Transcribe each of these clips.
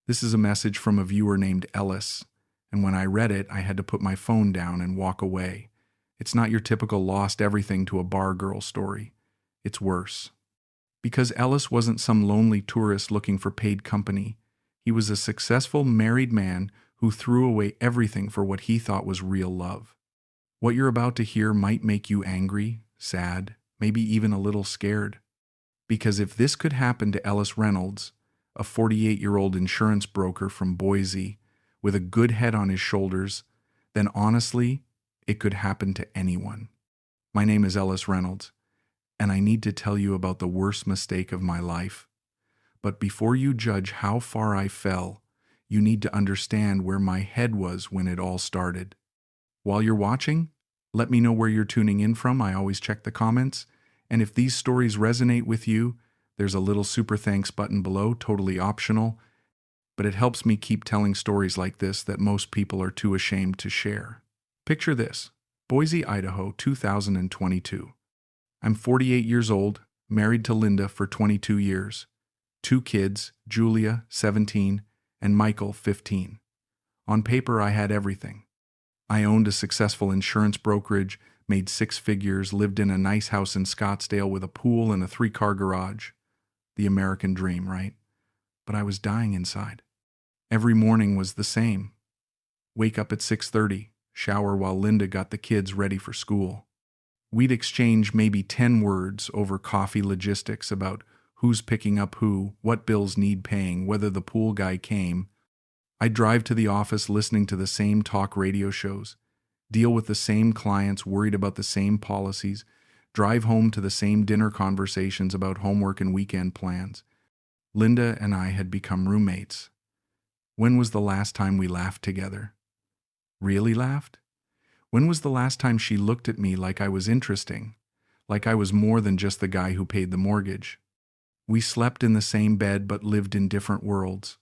This is a message from a viewer named Ellis, and when I read it, I had to put my phone down and walk away. It's not your typical lost everything to a bar girl story. It's worse. Because Ellis wasn't some lonely tourist looking for paid company. He was a successful married man who threw away everything for what he thought was real love. What you're about to hear might make you angry, sad, maybe even a little scared. Because if this could happen to Ellis Reynolds, a 48-year-old insurance broker from Boise with a good head on his shoulders, then honestly, it could happen to anyone. My name is Ellis Reynolds, and I need to tell you about the worst mistake of my life. But before you judge how far I fell, you need to understand where my head was when it all started. While you're watching, let me know where you're tuning in from. I always check the comments. And if these stories resonate with you, there's a little super thanks button below, totally optional, but it helps me keep telling stories like this that most people are too ashamed to share. Picture this: Boise, Idaho, 2022. I'm 48 years old, married to Linda for 22 years. 2 kids, Julia, 17, and Michael, 15. On paper, I had everything. I owned a successful insurance brokerage, made 6 figures, lived in a nice house in Scottsdale with a pool and a 3-car garage. The American dream, right? But I was dying inside. Every morning was the same. Wake up at 6:30, shower while Linda got the kids ready for school. We'd exchange maybe 10 words over coffee logistics about who's picking up who, what bills need paying, whether the pool guy came. I'd drive to the office listening to the same talk radio shows, deal with the same clients worried about the same policies, drive home to the same dinner conversations about homework and weekend plans. Linda and I had become roommates. When was the last time we laughed together? Really laughed? When was the last time she looked at me like I was interesting, like I was more than just the guy who paid the mortgage? We slept in the same bed but lived in different worlds.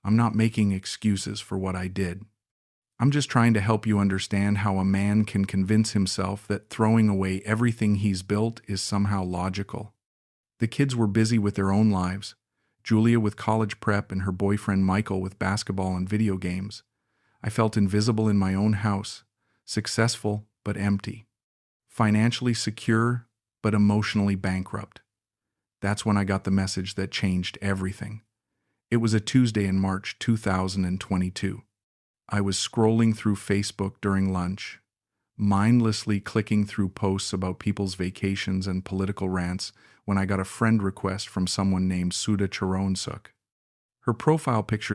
I'm not making excuses for what I did. I'm just trying to help you understand how a man can convince himself that throwing away everything he's built is somehow logical. The kids were busy with their own lives, Julia with college prep and her boyfriend Michael with basketball and video games. I felt invisible in my own house, successful but empty, financially secure but emotionally bankrupt. That's when I got the message that changed everything. It was a Tuesday in March 2022. I was scrolling through Facebook during lunch, mindlessly clicking through posts about people's vacations and political rants when I got a friend request from someone named Sudha Charonsuk. Her profile picture